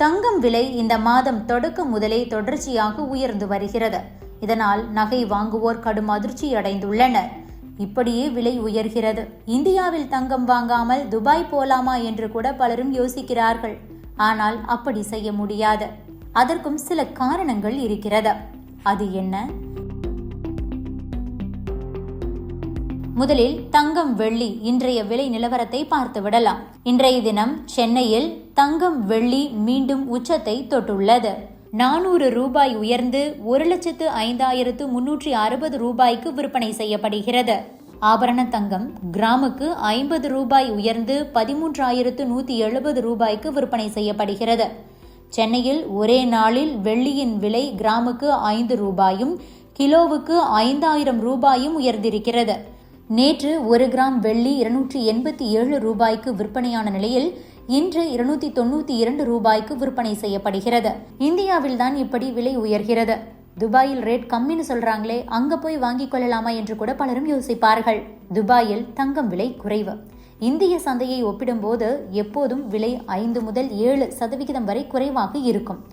தங்கம் விலை இந்த மாதம் தொடக்கம் முதலே தொடர்ச்சியாக உயர்ந்து வருகிறது. இதனால் நகை வாங்குவோர் கடும் அதிர்ச்சி அடைந்துள்ளனர். இப்படியே விலை உயர்கிறது, இந்தியாவில் தங்கம் வாங்காமல் துபாய் போலாமா என்று கூட பலரும் யோசிக்கிறார்கள். ஆனால் அப்படி செய்ய முடியாது. அதற்கும் சில காரணங்கள் இருக்கிறது. அது என்ன? முதலில் தங்கம் வெள்ளி இன்றைய விலை நிலவரத்தை பார்த்து விடலாம். இன்றைய தினம் சென்னையில் தங்கம் வெள்ளி மீண்டும் உச்சத்தை தொட்டுள்ளது. 400 ரூபாய் உயர்ந்து 1,05,360 ரூபாய்க்கு விற்பனை செய்யப்படுகிறது. ஆபரண தங்கம் கிராமுக்கு 50 ரூபாய் உயர்ந்து 13,170 ரூபாய்க்கு விற்பனை செய்யப்படுகிறது. சென்னையில் ஒரே நாளில் வெள்ளியின் விலை கிராமுக்கு 5 ரூபாயும் கிலோவுக்கு 5,000 ரூபாயும் உயர்ந்திருக்கிறது. நேற்று 1 கிராம் வெள்ளி 287 ரூபாய்க்கு விற்பனையான நிலையில் இன்று 292 ரூபாய்க்கு விற்பனை செய்யப்படுகிறது. இந்தியாவில் தான் இப்படி விலை உயர்கிறது. துபாயில் ரேட் கம்மின்னு சொல்றாங்களே, அங்க போய் வாங்கிக் கொள்ளலாமா என்று கூட பலரும் யோசிப்பார்கள். துபாயில் தங்கம் விலை குறைவு. இந்திய சந்தையை ஒப்பிடும்போது எப்போதும் விலை 5 முதல் 7% வரை குறைவாக இருக்கும்.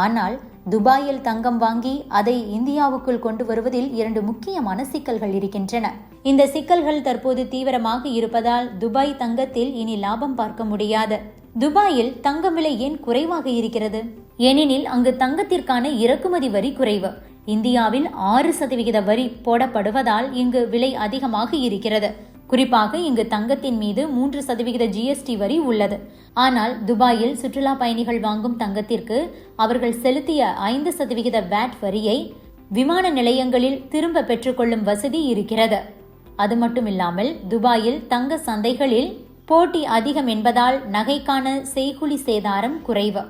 ஆனால் துபாயில் தங்கம் வாங்கி அதை இந்தியாவுக்குள் கொண்டு வருவதில் 2 முக்கியமான சிக்கல்கள் இருக்கின்றன. இந்த சிக்கல்கள் தற்போது தீவிரமாக இருப்பதால் துபாய் தங்கத்தில் இனி லாபம் பார்க்க முடியாது. துபாயில் தங்கம் விலை ஏன் குறைவாக இருக்கிறது? ஏனெனில் அங்கு தங்கத்திற்கான இறக்குமதி வரி குறைவு. இந்தியாவில் 6% வரி போடப்படுவதால் இங்கு விலை அதிகமாக இருக்கிறது. குறிப்பாக இங்கு தங்கத்தின் மீது 3% GST வரி உள்ளது. ஆனால் துபாயில் சுற்றுலா பயணிகள் வாங்கும் தங்கத்திற்கு அவர்கள் செலுத்திய 5% VAT வரியை விமான நிலையங்களில் திரும்ப பெற்றுக்கொள்ளும் வசதி இருக்கிறது. அது மட்டுமில்லாமல் துபாயில் தங்க சந்தைகளில் போட்டி அதிகம் என்பதால் நகைக்கான செய்கூலி சேதாரம் குறைவு.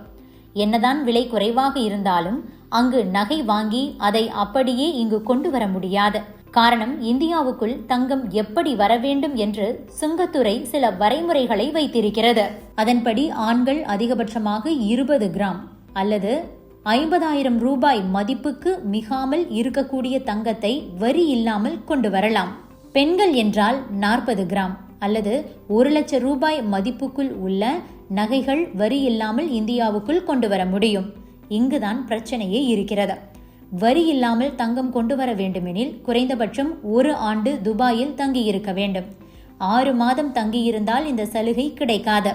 என்னதான் விலை குறைவாக இருந்தாலும் அங்கு நகை வாங்கி அதை அப்படியே இங்கு கொண்டு வர முடியாது. காரணம், இந்தியாவுக்குள் தங்கம் எப்படி வர வேண்டும் என்று சுங்கத்துறை சில வரைமுறைகளை வைத்திருக்கிறது. அதன்படி ஆண்கள் அதிகபட்சமாக 20 கிராம் அல்லது 50,000 ரூபாய் மதிப்புக்கு மிகாமல் இருக்கக்கூடிய தங்கத்தை வரி இல்லாமல் கொண்டு வரலாம். பெண்கள் என்றால் 40 கிராம் அல்லது 1 லட்சம் ரூபாய் மதிப்புக்குள் உள்ள நகைகள் வரி இல்லாமல் இந்தியாவுக்குள் கொண்டு வர முடியும். இங்குதான் பிரச்சனையே இருக்கிறது. வரி இல்லாமல் தங்கம் கொண்டு வர வேண்டுமெனில் குறைந்தபட்சம் 1 ஆண்டு துபாயில் தங்கியிருக்க வேண்டும். 6 மாதம் தங்கியிருந்தால் இந்த சலுகை கிடைக்காது.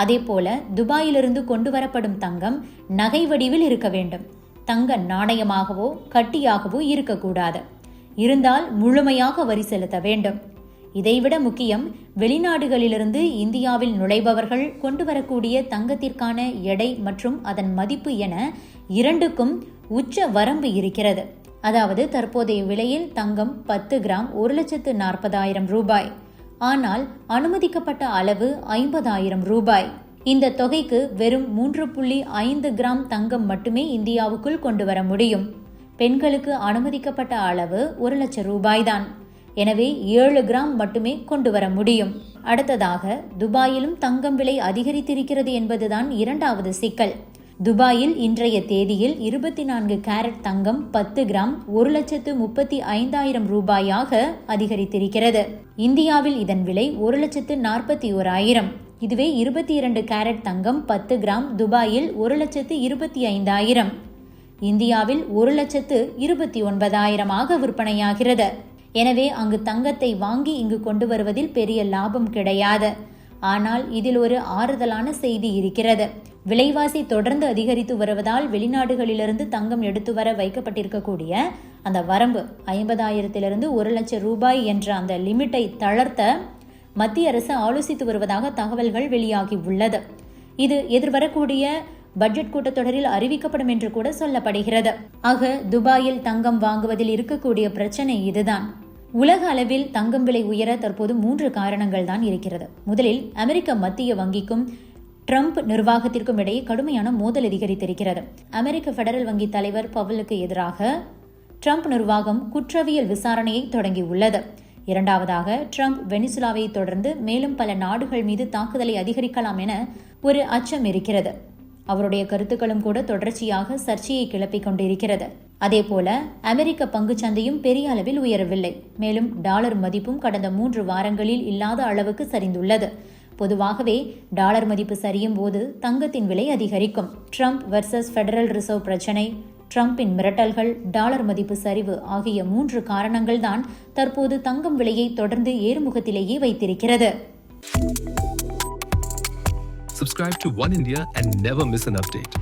அதே போல துபாயிலிருந்து கொண்டு வரப்படும் தங்கம் நகை வடிவில் இருக்க வேண்டும். தங்க நாணயமாகவோ கட்டியாகவோ இருக்கக்கூடாது. இருந்தால் முழுமையாக வரி செலுத்த வேண்டும். இதைவிட முக்கியம், வெளிநாடுகளிலிருந்து இந்தியாவில் நுழைபவர்கள் கொண்டு வரக்கூடிய தங்கத்திற்கான எடை மற்றும் அதன் மதிப்பு என 2க்கும் உச்ச வரம்பு இருக்கிறது. அதாவது தற்போதைய விலையில் தங்கம் 10 கிராம் 1,40,000 ரூபாய். ஆனால் அனுமதிக்கப்பட்ட அளவு 50,000 ரூபாய். இந்த தொகைக்கு வெறும் 3.5 கிராம் தங்கம் மட்டுமே இந்தியாவுக்குள் கொண்டு வர முடியும். பெண்களுக்கு அனுமதிக்கப்பட்ட அளவு 1 லட்சம் ரூபாய் தான். எனவே 7 கிராம் மட்டுமே கொண்டு வர முடியும். அடுத்ததாக துபாயிலும் தங்கம் விலை அதிகரித்திருக்கிறது என்பதுதான் 2வது சிக்கல். துபாயில் இன்றைய தேதியில் 24 கேரட் தங்கம் 10 கிராம் 1,35,000 ரூபாயாக அதிகரித்திருக்கிறது. இந்தியாவில் இதன் விலை 1,41,000. இதுவே 22 கேரட் தங்கம் 10 கிராம் துபாயில் 1,25,000. இந்தியாவில் 1,29,000 விற்பனையாகிறது. எனவே அங்கு தங்கத்தை வாங்கி இங்கு கொண்டு வருவதில் பெரிய லாபம் கிடையாது. ஆனால் இதில் ஒரு ஆறுதலான செய்தி இருக்கிறது. விலைவாசி தொடர்ந்து அதிகரித்து வருவதால் வெளிநாடுகளிலிருந்து தங்கம் எடுத்து வர வைக்கப்பட்டிருக்கக்கூடிய அந்த வரம்பு 50,000 1 லட்சம் ரூபாய் என்ற அந்த லிமிட்டை தளர்த்த மத்திய அரசு ஆலோசித்து வருவதாக தகவல்கள் வெளியாகி உள்ளது. இது எதிர்வரக்கூடிய பட்ஜெட் கூட்டத்தொடரில் அறிவிக்கப்படும் என்று கூட சொல்லப்படுகிறது. ஆக துபாயில் தங்கம் வாங்குவதில் இருக்கக்கூடிய பிரச்சனை இதுதான். உலக அளவில் தங்கம் விலை உயர தற்போது 3 காரணங்கள் தான் இருக்கிறது. முதலில் அமெரிக்க மத்திய வங்கிக்கும் ட்ரம்ப் நிர்வாகத்திற்கும் இடையே கடுமையான மோதல் அதிகரித்திருக்கிறது. அமெரிக்க பெடரல் வங்கி தலைவர் பவலுக்கு எதிராக ட்ரம்ப் நிர்வாகம் குற்றவியல் விசாரணையை தொடங்கியுள்ளது. இரண்டாவதாக, ட்ரம்ப் வெனிசுலாவை தொடர்ந்து மேலும் பல நாடுகள் மீது தாக்குதலை அதிகரிக்கலாம் என ஒரு அச்சம் இருக்கிறது. அவருடைய கருத்துக்களும் கூட தொடர்ச்சியாக சர்ச்சையை கிளப்பிக் கொண்டிருக்கிறது. அதேபோல அமெரிக்க பங்கு சந்தையும் பெரிய அளவில் உயரவில்லை. மேலும் டாலர் மதிப்பும் கடந்த 3 வாரங்களில் இல்லாத அளவுக்கு சரிந்துள்ளது. பொதுவாகவே டாலர் மதிப்பு சரியும் போது தங்கத்தின் விலை அதிகரிக்கும். ட்ரம்ப் வெர்சஸ் ஃபெடரல் ரிசர்வ் பிரச்சினை, ட்ரம்பின் மிரட்டல்கள், டாலர் மதிப்பு சரிவு ஆகிய 3 காரணங்கள்தான் தற்போது தங்கம் விலையை தொடர்ந்து ஏறுமுகத்திலேயே வைத்திருக்கிறது. Subscribe to One India and never miss an update.